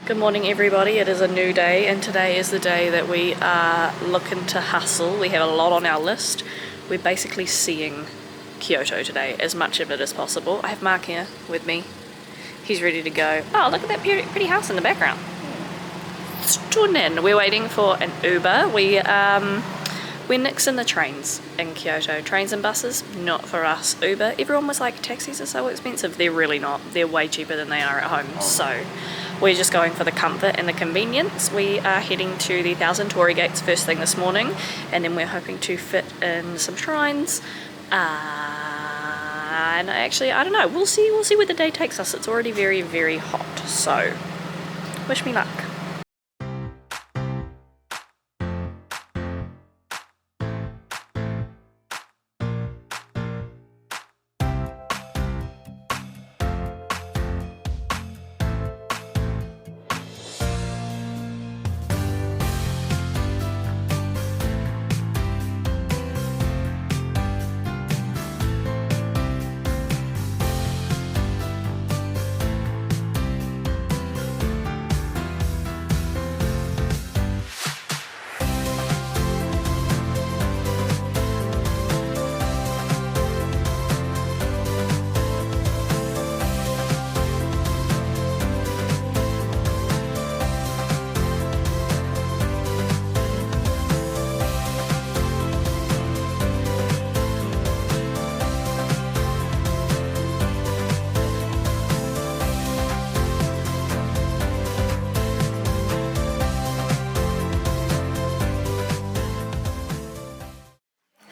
Good morning everybody, it is a new day and today is the day that we are looking to hustle. We have a lot on our list. We're basically seeing Kyoto today, as much of it as possible. I have Mark here with me. He's ready to go. Oh, look at that pretty house in the background. Stunning. We're waiting for an Uber. We're nixing the trains in Kyoto. Trains and buses, not for us. Uber, everyone was like, taxis are so expensive. They're really not. They're way cheaper than they are at home. So we're just going for the comfort and the convenience. We are heading to the 1,000 Torii Gates first thing this morning, and then we're hoping to fit in some shrines. And actually, I don't know. We'll see where the day takes us. It's already very, very hot. So wish me luck.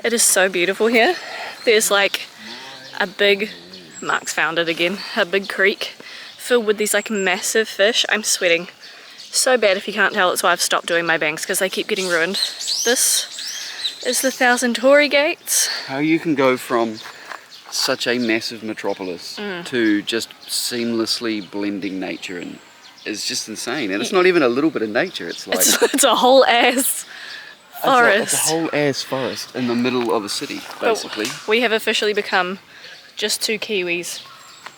It is so beautiful here. There's like a big, Mark's found it again, a big creek filled with these like massive fish. I'm sweating so bad. If you can't tell, it's why I've stopped doing my bangs, because they keep getting ruined. This is the 1,000 Torii Gates. How you can go from such a massive metropolis to just seamlessly blending nature and is just insane. And it's not even a little bit of nature, it's like it's a whole ass forest. It's a whole ass forest in the middle of a city, basically. But we have officially become just two Kiwis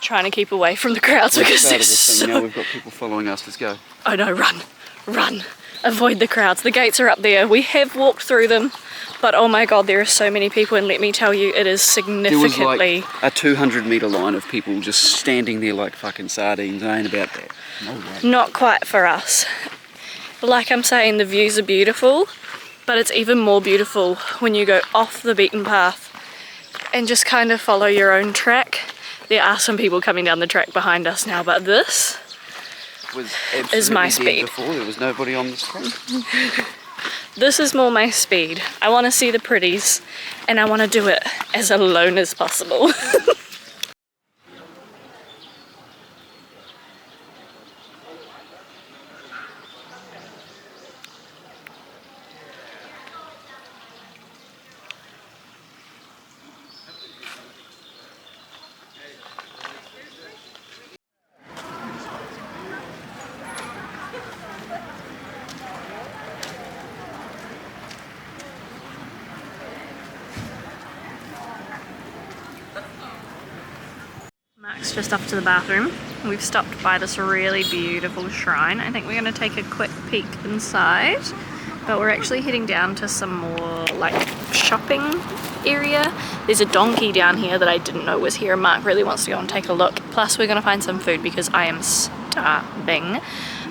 trying to keep away from the crowds because there's so... Now we've got people following us, let's go. Oh no, run, avoid the crowds. The gates are up there. We have walked through them, but oh my god, there are so many people, and let me tell you, it is significantly... There was like a 200-metre line of people just standing there like fucking sardines. I ain't about that. No way. Not quite for us. Like I'm saying, the views are beautiful, but it's even more beautiful when you go off the beaten path and just kind of follow your own track. There are some people coming down the track behind us now, but this is my speed. Before there was nobody on the screen. This is more my speed. I want to see the pretties, and I want to do it as alone as possible. Mark's just off to the bathroom. We've stopped by this really beautiful shrine. I think we're going to take a quick peek inside, but we're actually heading down to some more like shopping area. There's a donkey down here that I didn't know was here. Mark really wants to go and take a look. Plus we're going to find some food because I am starving.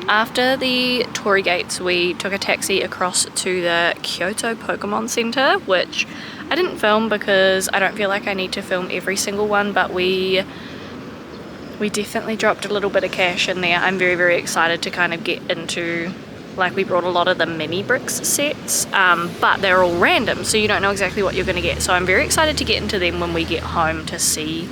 After the Torii Gates, we took a taxi across to the Kyoto Pokemon Center, which I didn't film because I don't feel like I need to film every single one, but we definitely dropped a little bit of cash in there. I'm very, very excited to kind of get into, like, we brought a lot of the mini bricks sets, but they're all random, so you don't know exactly what you're going to get. So I'm very excited to get into them when we get home to see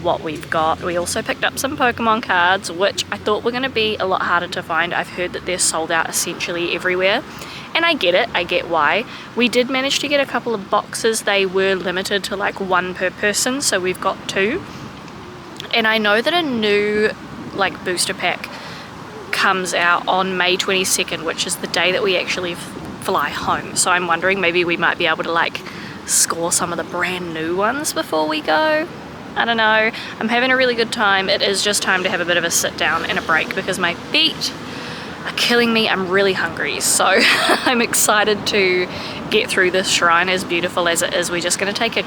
what we've got. We also picked up some Pokemon cards, which I thought were going to be a lot harder to find. I've heard that they're sold out essentially everywhere, and I get it, I get why. We did manage to get a couple of boxes. They were limited to like one per person, so we've got two. And I know that a new like booster pack comes out on May 22nd, which is the day that we actually fly home. So I'm wondering maybe we might be able to like score some of the brand new ones before we go. I don't know. I'm having a really good time. It is just time to have a bit of a sit down and a break because my feet are killing me. I'm really hungry, so I'm excited to get through this shrine, as beautiful as it is. We're just going to take a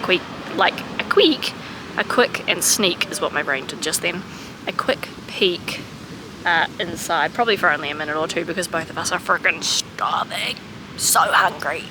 quick and sneak is what my brain did just then. A quick peek inside, probably for only a minute or two, because both of us are freaking starving. So hungry.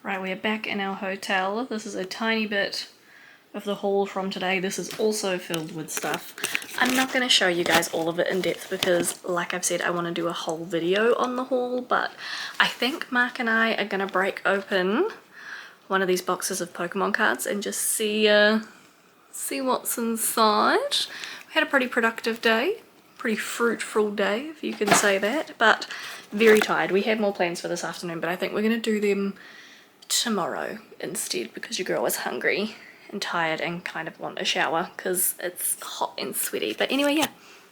Right, we're back in our hotel. This is a tiny bit of the haul from today. This is also filled with stuff. I'm not going to show you guys all of it in depth because, like I've said, I want to do a whole video on the haul, but I think Mark and I are going to break open one of these boxes of Pokemon cards and just see what's inside. We had a pretty productive day, pretty fruitful day, if you can say that, but very tired. We had more plans for this afternoon, but I think we're going to do them tomorrow instead, because your girl is hungry and tired and kind of want a shower because it's hot and sweaty. But anyway, yeah,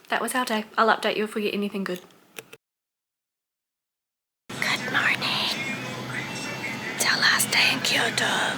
that was our day. I'll update you if we get anything good. Good morning. It's our last day in Kyoto.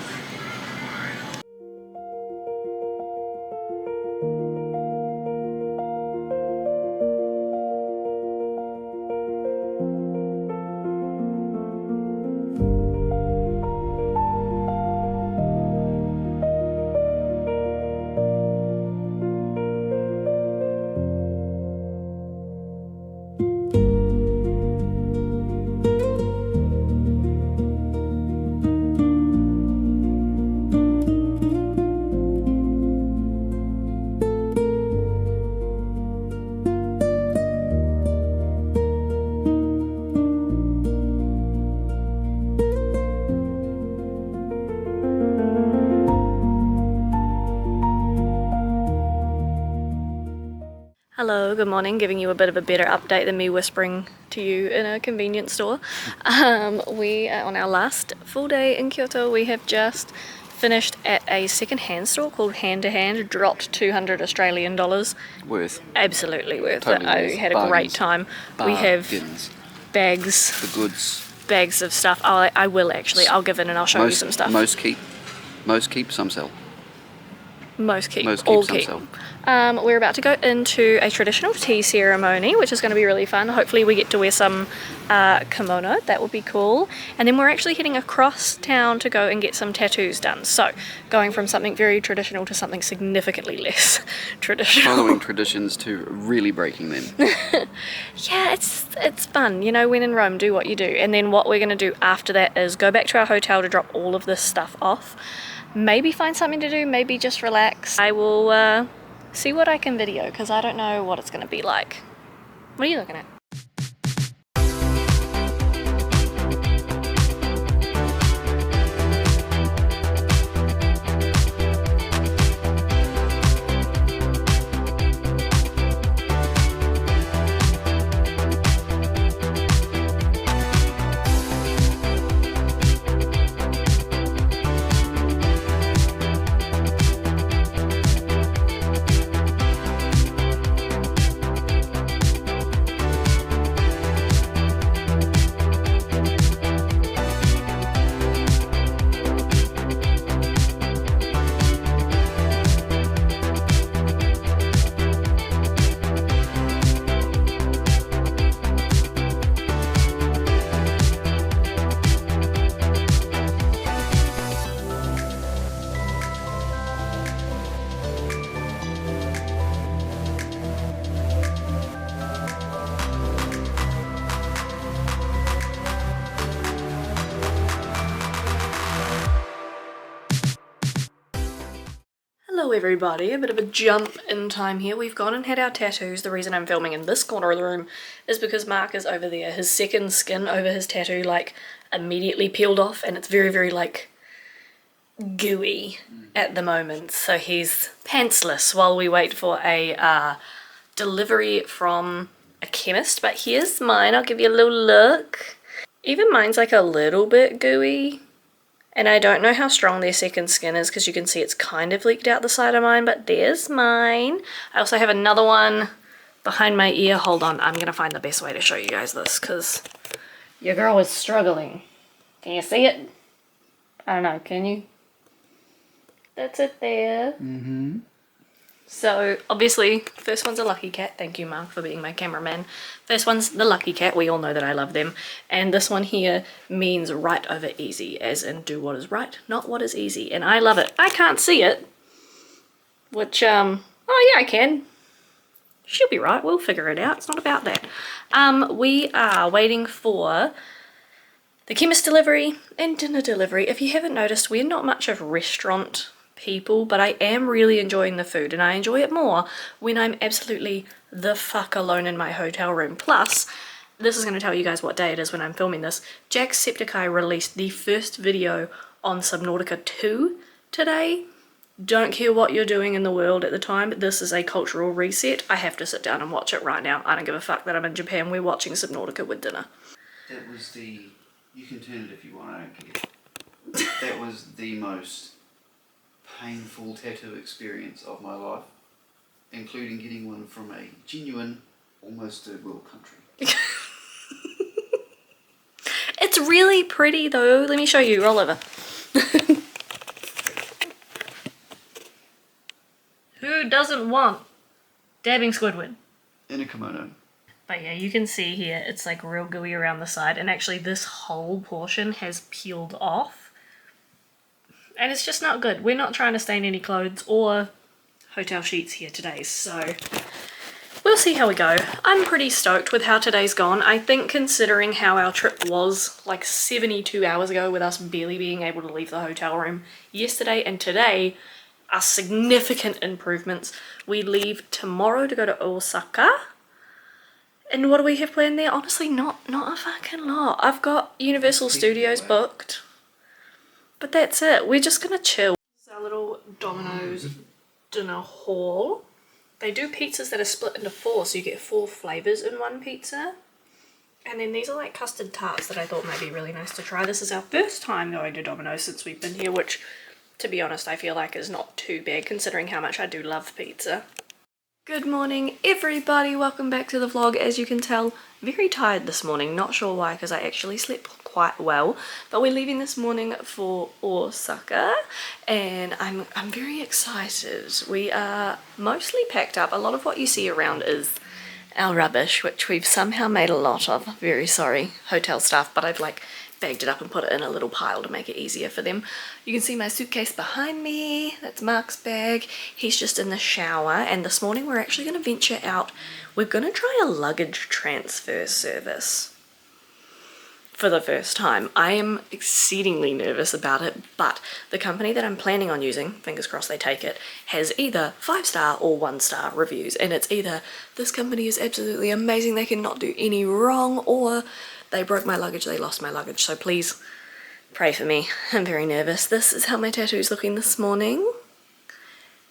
Hello, good morning, giving you a bit of a better update than me whispering to you in a convenience store. We are on our last full day in Kyoto. We have just finished at a second-hand store called Hand to Hand, dropped 200 Australian dollars. Worth. Absolutely worth Totally it. I worth. had a Bargains. great time. We have Bargains. bags, The goods. bags of stuff. I will actually, I'll give in and I'll show you some stuff. Most keep, some sell. Most keep, Most keep, all some keep. sell. We're about to go into a traditional tea ceremony, which is going to be really fun. Hopefully we get to wear some kimono, that would be cool. And then we're actually heading across town to go and get some tattoos done. So, going from something very traditional to something significantly less traditional. Following traditions to really breaking them. Yeah, it's fun. You know, when in Rome, do what you do. And then what we're going to do after that is go back to our hotel to drop all of this stuff off. Maybe find something to do, maybe just relax. I will see what I can video, because I don't know what it's going to be like. What are you looking at? Hello everybody, a bit of a jump in time here. We've gone and had our tattoos. The reason I'm filming in this corner of the room is because Mark is over there. His second skin over his tattoo like immediately peeled off and it's very, very like gooey at the moment. So he's pantsless while we wait for a delivery from a chemist. But here's mine, I'll give you a little look. Even mine's like a little bit gooey. And I don't know how strong their second skin is because you can see it's kind of leaked out the side of mine, but there's mine. I also have another one behind my ear. Hold on, I'm going to find the best way to show you guys this because your girl is struggling. Can you see it? I don't know, can you? That's it there. Mm-hmm. So, obviously, first one's a Lucky Cat. Thank you, Mark, for being my cameraman. First one's the Lucky Cat. We all know that I love them. And this one here means right over easy, as in do what is right, not what is easy. And I love it. I can't see it. Which, oh yeah, I can. She'll be right. We'll figure it out. It's not about that. We are waiting for the chemist delivery and dinner delivery. If you haven't noticed, we're not much of restaurant people, but I am really enjoying the food and I enjoy it more when I'm absolutely the fuck alone in my hotel room. Plus, this is going to tell you guys what day it is when I'm filming this. Jacksepticeye released the first video on Subnautica 2 today. Don't care what you're doing in the world at the time, but this is a cultural reset. I have to sit down and watch it right now. I don't give a fuck that I'm in Japan. We're watching Subnautica with dinner. That was the... You can turn it if you want, I don't care. That was the most painful tattoo experience of my life, including getting one from a genuine, almost third world country. It's really pretty though. Let me show you. Roll over. Who doesn't want dabbing Squidward? In a kimono. But yeah, you can see here, it's like real gooey around the side, and actually this whole portion has peeled off. And it's just not good. We're not trying to stain any clothes or hotel sheets here today, so we'll see how we go. I'm pretty stoked with how today's gone. I think considering how our trip was like 72 hours ago with us barely being able to leave the hotel room yesterday and today are significant improvements. We leave tomorrow to go to Osaka. And what do we have planned there? Honestly, not a fucking lot. I've got Universal Studios booked. But that's it. We're just gonna chill. This is our little Domino's dinner haul. They do pizzas that are split into 4, so you get 4 flavours in one pizza. And then these are like custard tarts that I thought might be really nice to try. This is our first time going to Domino's since we've been here, which, to be honest, I feel like is not too bad considering how much I do love pizza. Good morning everybody, welcome back to the vlog. As you can tell, very tired this morning, not sure why because I actually slept quite well, but we're leaving this morning for Osaka and I'm very excited. We are mostly packed up. A lot of what you see around is our rubbish, which we've somehow made a lot of. Very sorry, hotel staff, but I've like bagged it up and put it in a little pile to make it easier for them. You can see my suitcase behind me. That's Mark's bag. He's just in the shower, and this morning we're actually going to venture out. We're going to try a luggage transfer service for the first time. I am exceedingly nervous about it, but the company that I'm planning on using, fingers crossed they take it, has either 5-star or 1-star reviews, and it's either this company is absolutely amazing, they cannot do any wrong, or they broke my luggage, they lost my luggage. So please pray for me. I'm very nervous. This is how my tattoo's looking this morning.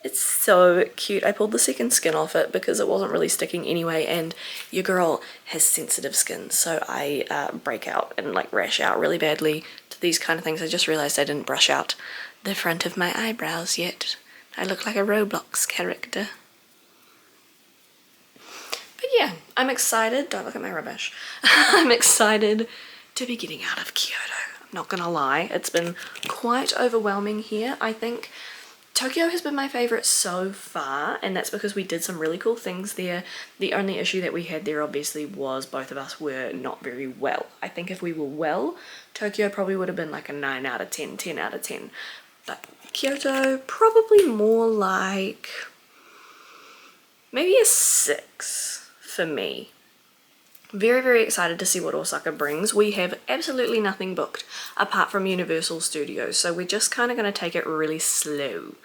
It's so cute. I pulled the second skin off it because it wasn't really sticking anyway, and your girl has sensitive skin, so I break out and like rash out really badly to these kind of things. I just realized I didn't brush out the front of my eyebrows yet. I look like a Roblox character. But yeah, I'm excited. Don't look at my rubbish. I'm excited to be getting out of Kyoto. I'm not gonna lie, it's been quite overwhelming here. I think Tokyo has been my favorite so far, and that's because we did some really cool things there. The only issue that we had there obviously was both of us were not very well. I think if we were well, Tokyo probably would have been like a 9 out of 10, 10 out of 10. But Kyoto, probably more like maybe a 6 for me. Very, very excited to see what Osaka brings. We have absolutely nothing booked apart from Universal Studios, so we're just kind of going to take it really slow.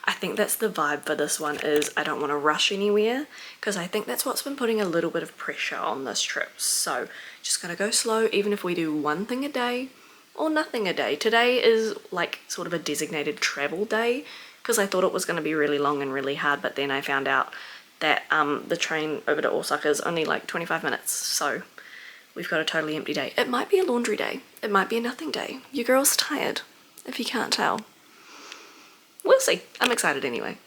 I think that's the vibe for this one, is I don't want to rush anywhere, because I think that's what's been putting a little bit of pressure on this trip. So just going to go slow, even if we do one thing a day or nothing a day. Today is like sort of a designated travel day, because I thought it was going to be really long and really hard, but then I found out that the train over to Osaka is only like 25 minutes, so we've got a totally empty day. It might be a laundry day, it might be a nothing day. Your girl's tired, if you can't tell. We'll see. I'm excited anyway.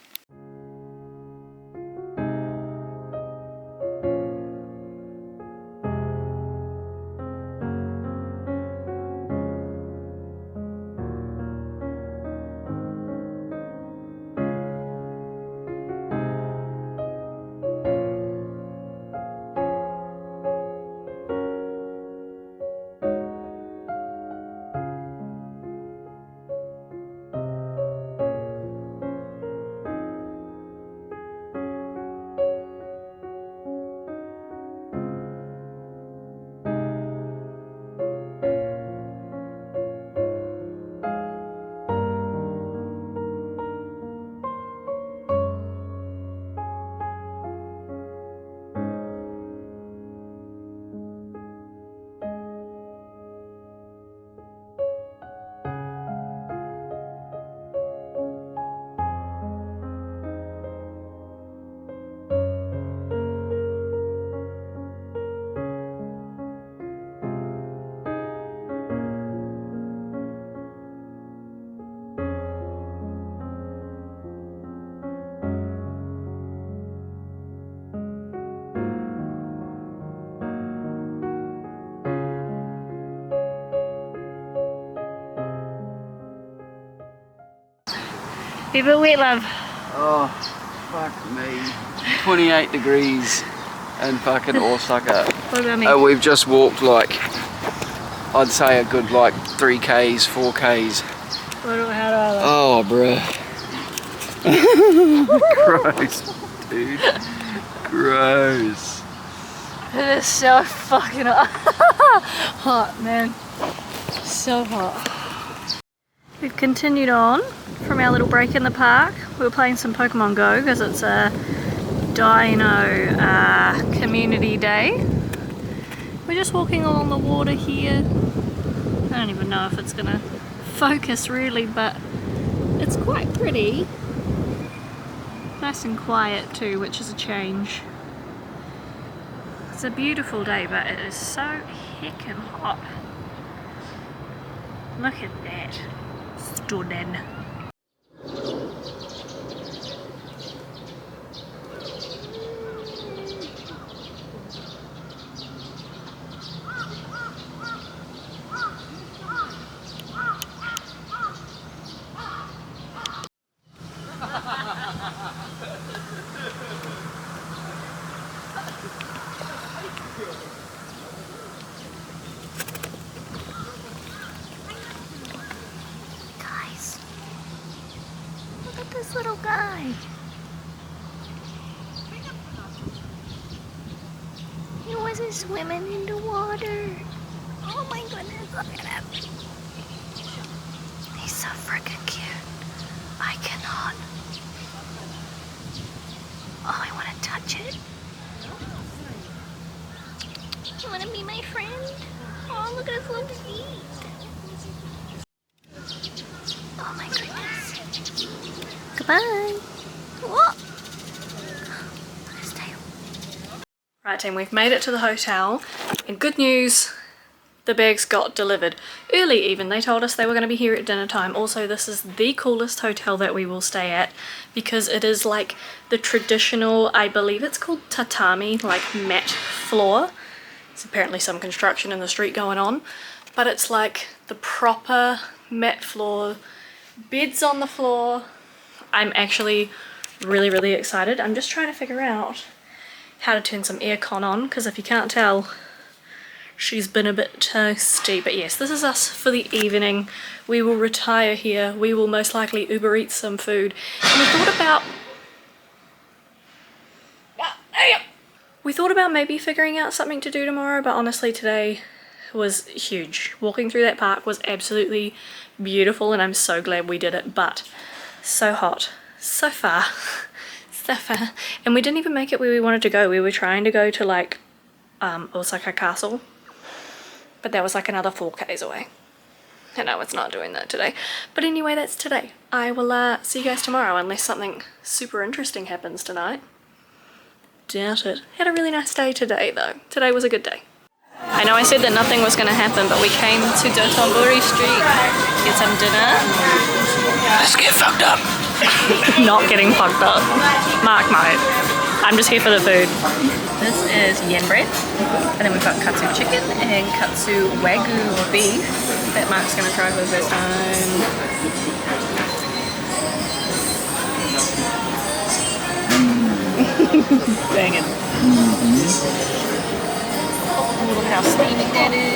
People wet, love. Oh, fuck me. 28 degrees in fucking Osaka. What about me? We've just walked like, I'd say a good like 3Ks, 4Ks. How do I look? Oh, bruh. Gross, dude. Gross. It is so fucking hot. Hot, man. So hot. We've continued on from our little break in the park. We were playing some Pokemon Go because it's a Dino community day. We're just walking along the water here. I don't even know if it's gonna focus really, but it's quite pretty. Nice and quiet too, which is a change. It's a beautiful day, but it is so heckin' hot. Look at that. Stunning. Guys, look at this little guy. He wasn't swimming in the water. Oh my goodness, look at him. He's so freaking cute. I cannot. Oh, I want to touch it. You want to be my friend? Oh, look at his little feet. Oh my goodness. Goodbye. Whoa. Look at his tail. Right team, we've made it to the hotel, and good news, the bags got delivered. Early even, they told us they were going to be here at dinner time. Also, this is the coolest hotel that we will stay at because it is like the traditional, I believe it's called tatami, like matte floor. There's apparently some construction in the street going on, but it's like the proper matte floor, beds on the floor. I'm actually really, really excited. I'm just trying to figure out how to turn some aircon on, because if you can't tell, she's been a bit toasty. But yes, this is us for the evening. We will retire here. We will most likely Uber Eats some food. And we thought about We thought about maybe figuring out something to do tomorrow, but honestly today was huge. Walking through that park was absolutely beautiful and I'm so glad we did it, but so hot, so far, so far. And we didn't even make it where we wanted to go. We were trying to go to like Osaka Castle, but that was like another 4 k's away. And no, it's not doing that today. But anyway, that's today. I will see you guys tomorrow unless something super interesting happens tonight. Doubt it. Had a really nice day today though. Today was a good day. I know I said that nothing was going to happen, but we came to Dotonbori Street, get some dinner. Let's get fucked up. Not getting fucked up. Mark might. I'm just here for the food. This is yen bread, and then we've got katsu chicken and katsu wagyu beef that Mark's going to try for the first time. Banging. Oh, look how steamy that is.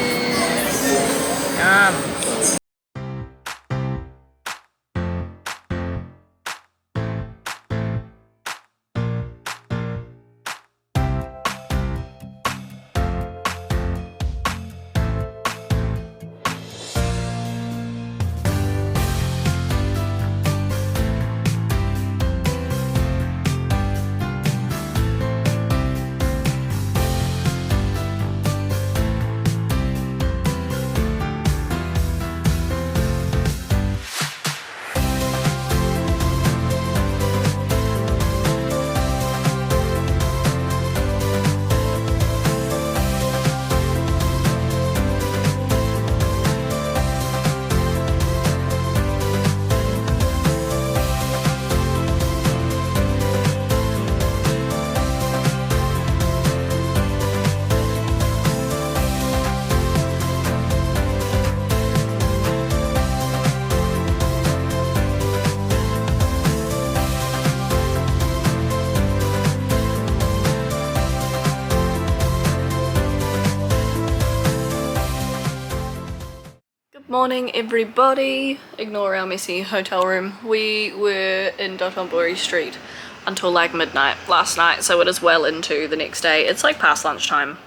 Morning everybody. Ignore our messy hotel room. We were in Dotonbori Street until like midnight last night, so it is well into the next day. It's like past lunchtime.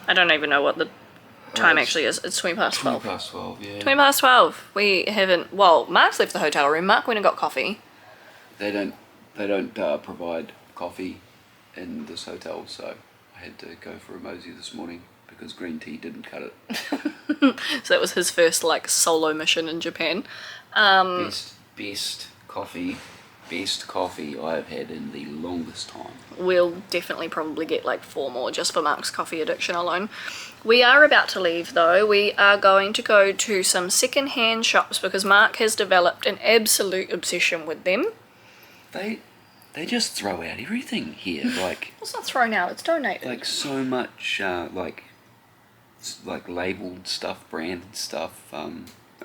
I don't even know what the time actually is. It's 20 past 12. 20 past 12, yeah. 20 past 12. We haven't, well, Mark's left the hotel room. Mark went and got coffee. They don't provide coffee in this hotel, so I had to go for a mosey this morning because green tea didn't cut it. So that was his first like solo mission in Japan. Best coffee I've had in the longest time. We'll definitely probably get like 4 more just for Mark's coffee addiction alone. We are about to leave though. We are going to go to some second-hand shops because Mark has developed an absolute obsession with them. They just throw out everything here, like It's not thrown out, it's donated. like so much like labeled stuff, branded stuff. I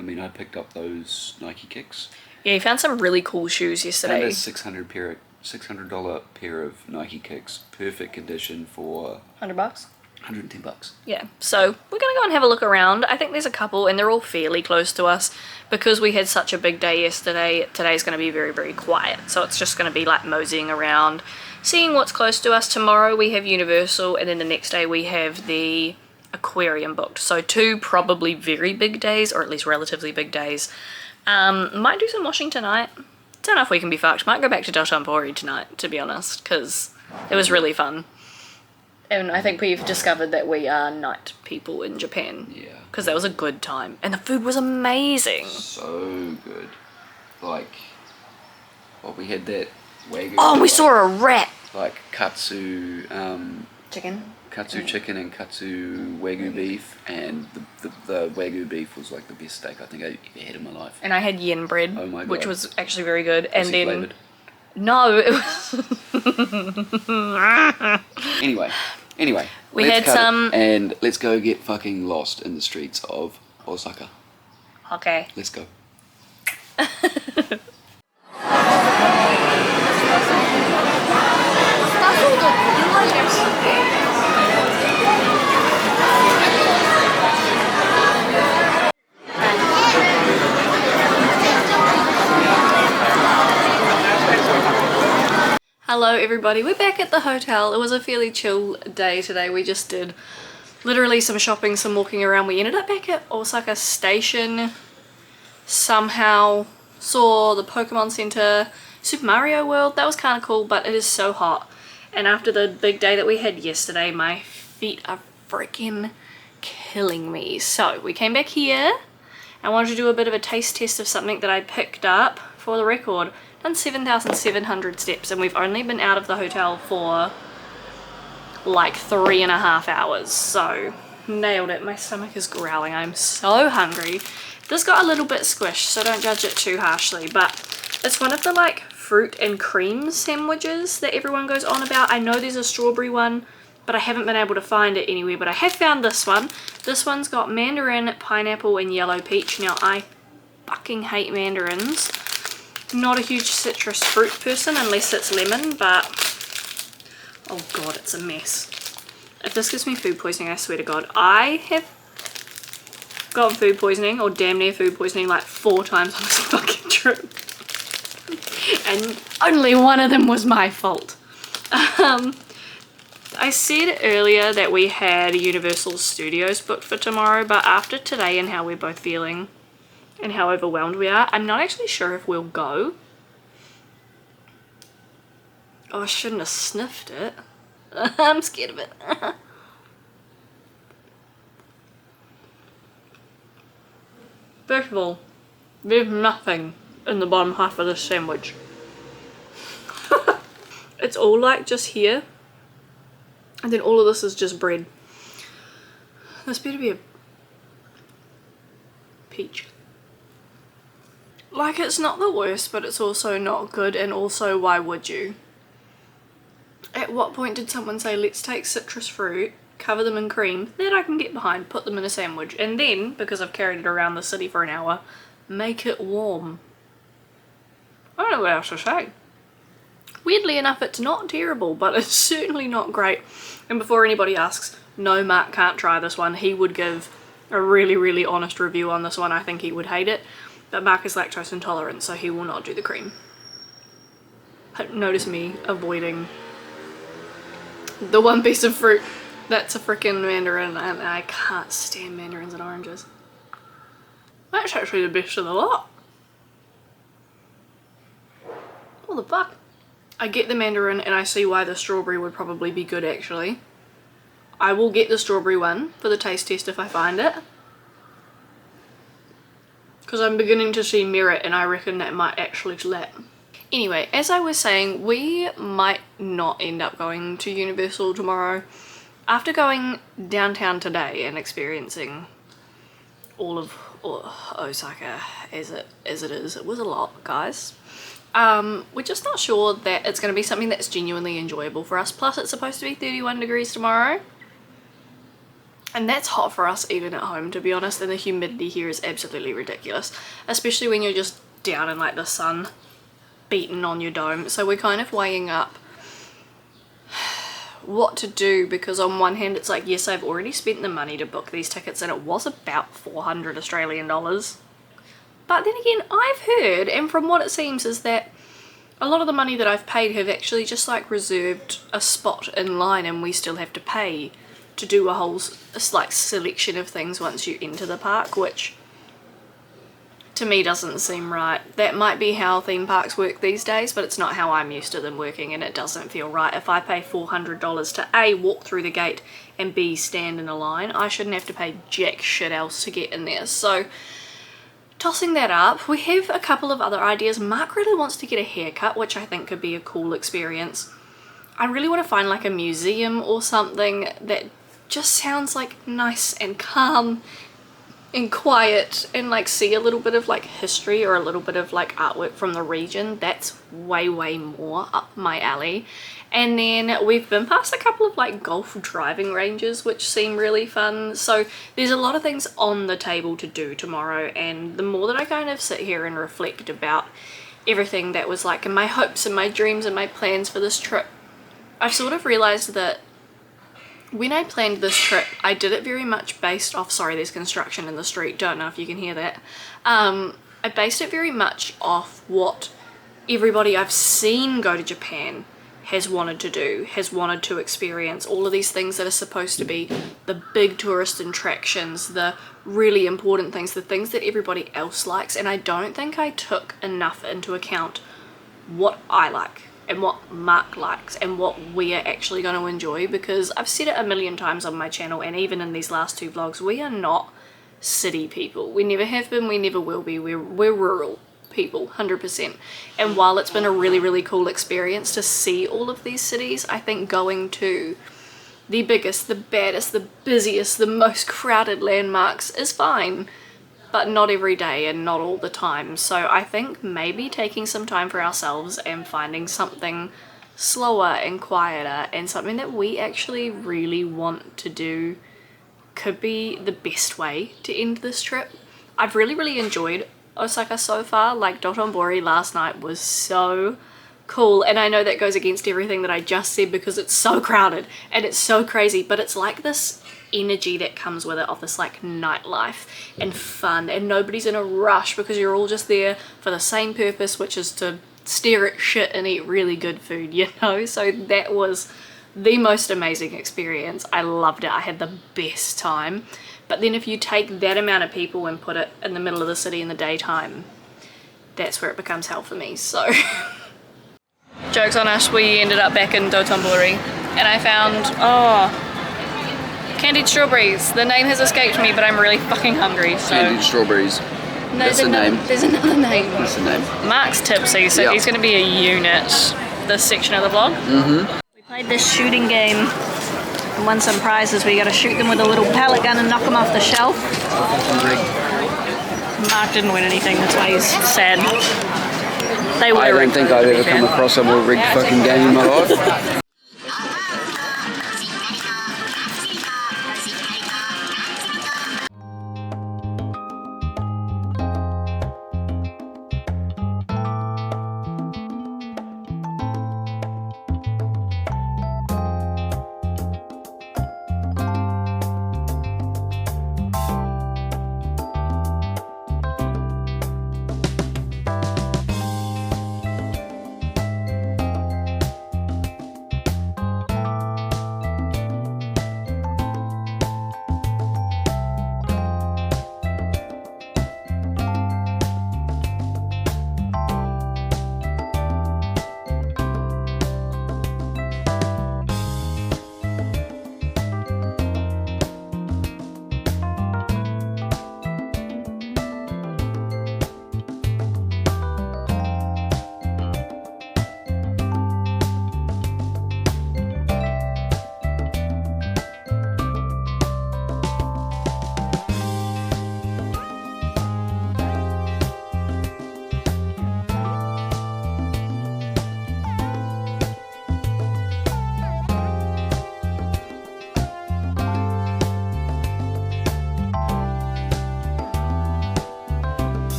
mean, I picked up those Nike Kicks. Yeah, he found some really cool shoes yesterday. And a $600 pair of Nike Kicks, perfect condition for $100? $110. Yeah, so we're gonna go and have a look around. I think there's a couple and they're all fairly close to us because we had such a big day yesterday. Today's gonna be very, very quiet. So it's just gonna be like moseying around, seeing what's close to us. Tomorrow we have Universal and then the next day we have the aquarium booked. So 2 probably very big days, or at least relatively big days. Might do some washing tonight. Don't know if we can be fucked. Might go back to Dotonbori tonight, to be honest, because it was really fun. And I think we've discovered that we are night people in Japan. Yeah. Because that was a good time. And the food was amazing. So good. Like, well, we had that wagyu. Oh, and we saw a rat. Like katsu, Chicken. Katsu chicken and katsu wagyu beef, and the wagyu beef was like the best steak I think I ever had in my life. And I had yen bread, Oh my God. which was actually very good. Was And it then flavoured? no, it was Anyway, We let's had cut it some- and let's go get fucking lost in the streets of Osaka. okay. Let's go. Hello everybody, we're back at the hotel. It was a fairly chill day today. We just did literally some shopping, some walking around. We ended up back at Osaka Station, somehow saw the Pokemon Center, Super Mario World. That was kind of cool, but it is so hot. And after the big day that we had yesterday, my feet are freaking killing me. So we came back here. I wanted to do a bit of a taste test of something that I picked up for the record. Done 7,700 steps, and we've only been out of the hotel for like 3.5 hours, so nailed it. My stomach is growling. I'm so hungry. This got a little bit squished, so don't judge it too harshly, but it's one of the like fruit and cream sandwiches that everyone goes on about. I know there's a strawberry one, but I haven't been able to find it anywhere, but I have found this one. This one's got mandarin, pineapple, and yellow peach. Now, I fucking hate mandarins. Not a huge citrus fruit person unless it's lemon, but oh god, it's a mess. If this gives me food poisoning, I swear to god. I have gotten food poisoning, or damn near food poisoning, like 4 times on this fucking trip. And only one of them was my fault. I said earlier that we had Universal Studios booked for tomorrow, but after today and how we're both feeling and how overwhelmed we are, I'm not actually sure if we'll go. Oh, I shouldn't have sniffed it. I'm scared of it. First of all, there's nothing in the bottom half of this sandwich. It's all like just here, and then all of this is just bread. This better be a peach. Like, it's not the worst, but it's also not good, and also, why would you? At what point did someone say, let's take citrus fruit, cover them in cream, that I can get behind, put them in a sandwich, and then, because I've carried it around the city for an hour, make it warm? I don't know what else to say. Weirdly enough, it's not terrible, but it's certainly not great. And before anybody asks, no, Mark can't try this one. He would give a really, really honest review on this one. I think he would hate it. But Mark is lactose intolerant, so he will not do the cream. Notice me avoiding the one piece of fruit that's a freaking mandarin, and I can't stand mandarins and oranges. That's actually the best of the lot. What the fuck? I get the mandarin, and I see why the strawberry would probably be good, actually. I will get the strawberry one for the taste test if I find it. Because I'm beginning to see merit, and I reckon that might actually slap. Anyway, as I was saying, we might not end up going to Universal tomorrow. After going downtown today and experiencing all of Osaka as it is, it was a lot, guys. We're just not sure that it's going to be something that's genuinely enjoyable for us. Plus, it's supposed to be 31 degrees tomorrow. And that's hot for us even at home, to be honest, and the humidity here is absolutely ridiculous. Especially when you're just down in like the sun beating on your dome. So we're kind of weighing up what to do, because on one hand it's like, yes, I've already spent the money to book these tickets, and it was about 400 Australian dollars. But then again, I've heard, and from what it seems, is that a lot of the money that I've paid have actually just like reserved a spot in line, and we still have to pay to do a whole like selection of things once you enter the park, which to me doesn't seem right. That might be how theme parks work these days, but it's not how I'm used to them working, and it doesn't feel right. If I pay $400 to A, walk through the gate, and B, stand in a line, I shouldn't have to pay jack shit else to get in there. So tossing that up, we have a couple of other ideas. Mark really wants to get a haircut, which I think could be a cool experience. I really want to find like a museum or something that just sounds like nice and calm and quiet, and like see a little bit of like history or a little bit of like artwork from the region. That's way more up my alley. And then we've been past a couple of like golf driving ranges which seem really fun. So there's a lot of things on the table to do tomorrow, and the more that I kind of sit here and reflect about everything that was like my hopes and my dreams and my plans for this trip, I've sort of realized that when I planned this trip, I did it very much based off, sorry, there's construction in the street, don't know if you can hear that. I based it very much off what everybody I've seen go to Japan has wanted to do, has wanted to experience. All of these things that are supposed to be the big tourist attractions, the really important things, the things that everybody else likes. And I don't think I took enough into account what I like and what Mark likes and what we are actually going to enjoy, because I've said it a million times on my channel and even in these last 2 vlogs, we are not city people. We never have been, we never will be. We're rural people, 100%. And while it's been a really, really cool experience to see all of these cities, I think going to the biggest, the baddest, the busiest, the most crowded landmarks is fine, but not every day and not all the time. So I think maybe taking some time for ourselves and finding something slower and quieter and something that we actually really want to do could be the best way to end this trip. I've really, really enjoyed Osaka so far. Like, Dotonbori last night was so cool, and I know that goes against everything that I just said because it's so crowded and it's so crazy, but it's like this energy that comes with it of this like nightlife and fun, and nobody's in a rush because you're all just there for the same purpose, which is to stare at shit and eat really good food, you know? So that was the most amazing experience. I loved it. I had the best time. But then if you take that amount of people and put it in the middle of the city in the daytime, that's where it becomes hell for me. So joke's on us, we ended up back in Dotonbori and I found, candied strawberries. The name has escaped me, but I'm really fucking hungry. So Candied strawberries. That's the name. There's another name. That's the name. Mark's tipsy, so he's going to be a unit this section of the vlog. We played this shooting game and won some prizes. We got to shoot them with a little pellet gun and knock them off the shelf. Mark didn't win anything, that's why he's sad. I don't think I've ever come across a more rigged fucking game in my life.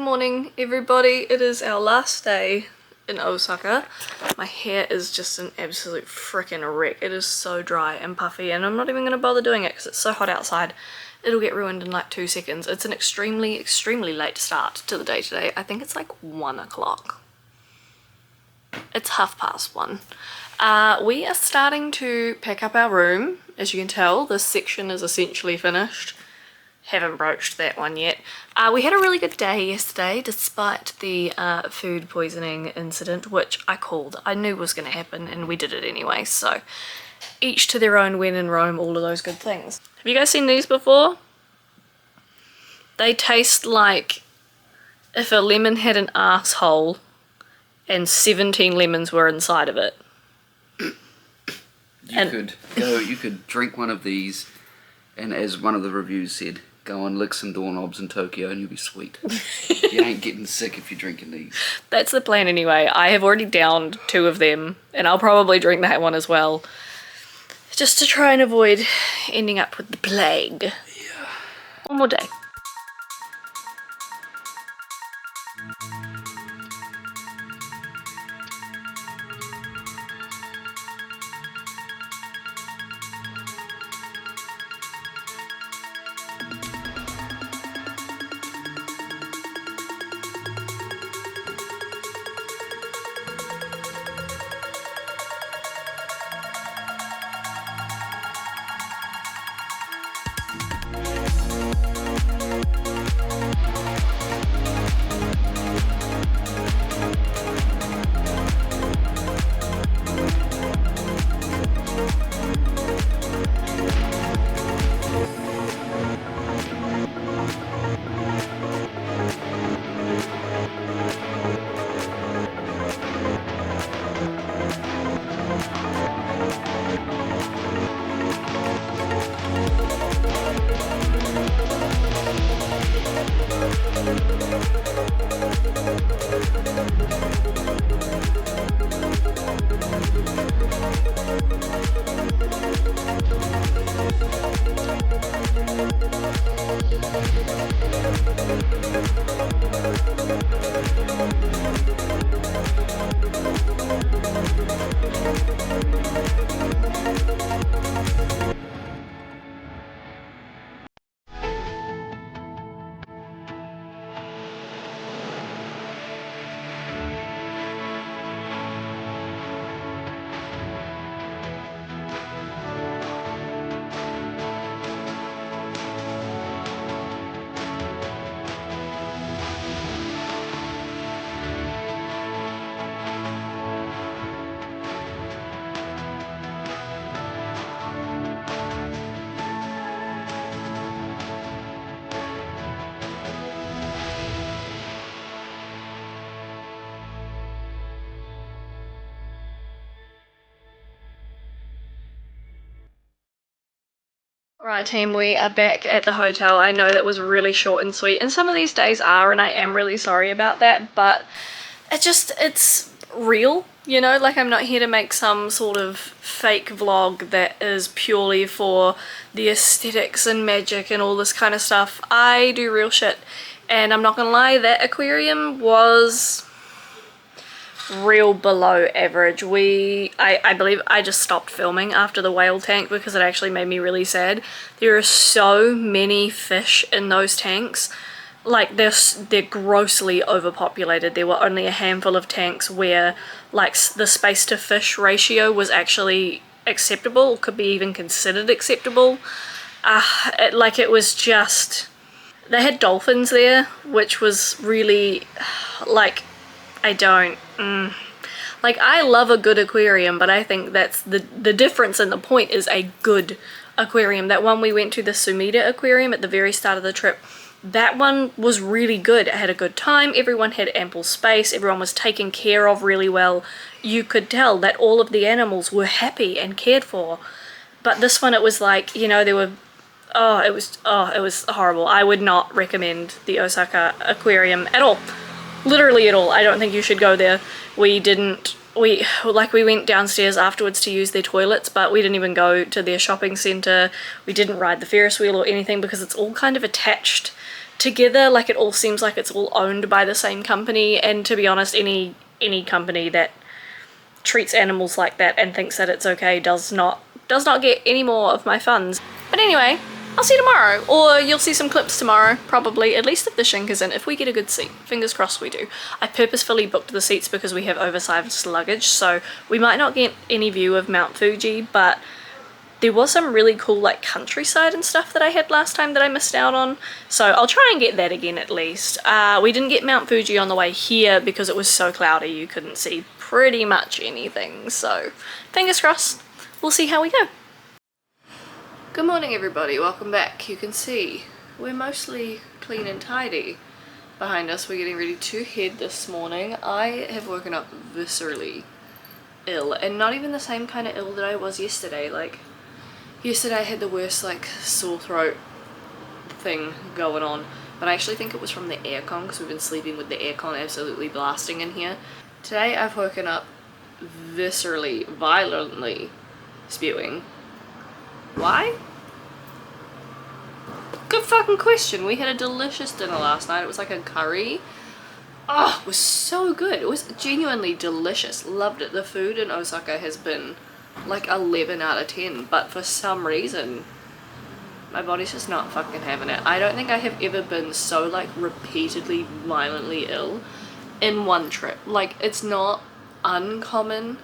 morning, everybody. It is our last day in Osaka. My hair is just an absolute freaking wreck. It is so dry and puffy, and I'm not even going to bother doing it because it's so hot outside. It'll get ruined in like 2 seconds. It's an extremely, extremely late start to the day today. I think it's like 1 o'clock. It's 1:30. We are starting to pack up our room. As you can tell, this section is essentially finished. Haven't broached that one yet. We had a really good day yesterday despite the food poisoning incident, which I called. I knew was going to happen and we did it anyway, so each to their own, when in Rome, all of those good things. Have you guys seen these before? They taste like if a lemon had an asshole and 17 lemons were inside of it. You could drink one of these, and as one of the reviews said, go and lick some doorknobs in Tokyo and you'll be sweet. You ain't getting sick if you're drinking these. That's the plan anyway. I have already downed 2 of them, and I'll probably drink that one as well. Just to try and avoid ending up with the plague. Yeah. One more day. Right team, we are back at the hotel. I know that was really short and sweet, and some of these days are, and I am really sorry about that, but it's real, you know, like I'm not here to make some sort of fake vlog that is purely for the aesthetics and magic and all this kind of stuff. I do real shit, and I'm not gonna lie, that aquarium was real below average. I believe I just stopped filming after the whale tank because it actually made me really sad. There are so many fish in those tanks. Like they're grossly overpopulated. There were only a handful of tanks where like the space to fish ratio was actually acceptable, could be even considered acceptable. It was just, they had dolphins there, which was really like, I love a good aquarium, but I think that's the difference, and the point is a good aquarium. That one we went to, the Sumida aquarium at the very start of the trip, that one was really good. It had a good time, everyone had ample space, everyone was taken care of really well. You could tell that all of the animals were happy and cared for. But this one, it was like, you know, it was horrible. I would not recommend the Osaka aquarium at all. Literally at all. I don't think you should go there. We went downstairs afterwards to use their toilets, but we didn't even go to their shopping centre. We didn't ride the Ferris wheel or anything because it's all kind of attached together, like it all seems like it's all owned by the same company, and to be honest, any company that treats animals like that and thinks that it's okay does not get any more of my funds. But anyway, I'll see you tomorrow, or you'll see some clips tomorrow, probably, at least if the Shinkansen, if we get a good seat. Fingers crossed we do. I purposefully booked the seats because we have oversized luggage, so we might not get any view of Mount Fuji, but there was some really cool like countryside and stuff that I had last time that I missed out on, so I'll try and get that again at least. We didn't get Mount Fuji on the way here because it was so cloudy you couldn't see pretty much anything, so fingers crossed. We'll see how we go. Good morning everybody, welcome back. You can see we're mostly clean and tidy. Behind us we're getting ready to head this morning. I have woken up viscerally ill, and not even the same kind of ill that I was yesterday. Like yesterday I had the worst like sore throat thing going on, but I actually think it was from the aircon because we've been sleeping with the aircon absolutely blasting in here. Today I've woken up viscerally, violently spewing. Why? Good fucking question. We had a delicious dinner last night. It was like a curry. Oh, it was so good. It was genuinely delicious. Loved it. The food in Osaka has been like 11 out of 10, but for some reason my body's just not fucking having it. I don't think I have ever been so like repeatedly violently ill in one trip. Like, it's not uncommon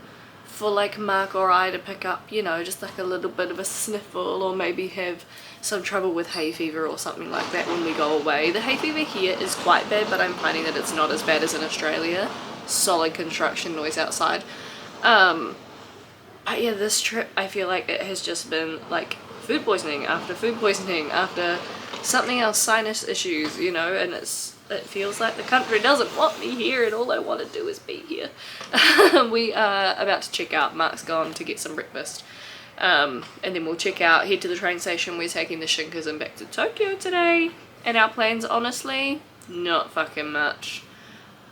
for like Mark or I to pick up, you know, just like a little bit of a sniffle, or maybe have some trouble with hay fever or something like that when we go away. The hay fever here is quite bad, but I'm finding that it's not as bad as in Australia. Solid construction noise outside. But yeah, this trip I feel like it has just been like food poisoning after something else, sinus issues, you know, and it feels like the country doesn't want me here and all I want to do is be here. We are about to check out. Mark's gone to get some breakfast. And then we'll check out, head to the train station. We're taking the Shinkansen back to Tokyo today. And our plans, honestly, not fucking much.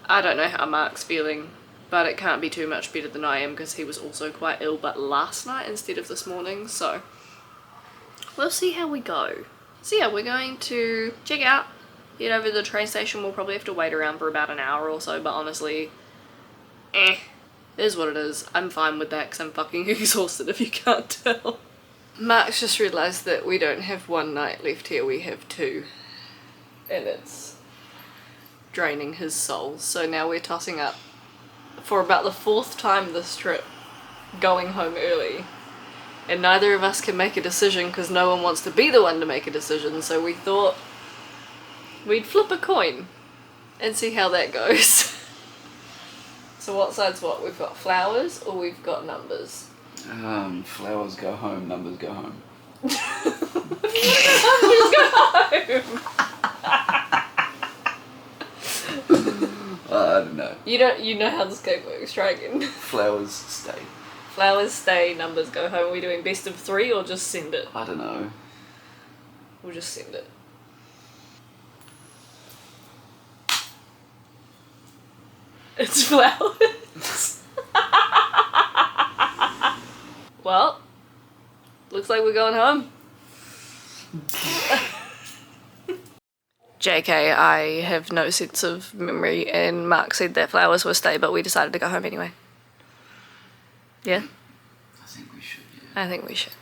I don't know how Mark's feeling, but it can't be too much better than I am because he was also quite ill, but last night instead of this morning. So we'll see how we go. So yeah, we're going to check out, head over to the train station. We'll probably have to wait around for about an hour or so, but honestly, it is what it is. I'm fine with that because I'm fucking exhausted if you can't tell. Mark's just realised that we don't have one night left here, we have two. And it's draining his soul. So now we're tossing up for about the 4th time this trip, going home early. And neither of us can make a decision because no one wants to be the one to make a decision, so we thought we'd flip a coin and see how that goes. So what side's what? We've got flowers or we've got numbers? Flowers go home, numbers go home. Numbers go home! I don't know. You know how this game works, Dragon. Flowers stay. Flowers stay, numbers go home. Are we doing best of 3 or just send it? I don't know. We'll just send it. It's flowers. Well, looks like we're going home. JK, I have no sense of memory, and Mark said that flowers were stay, but we decided to go home anyway. Yeah? I think we should, yeah. I think we should.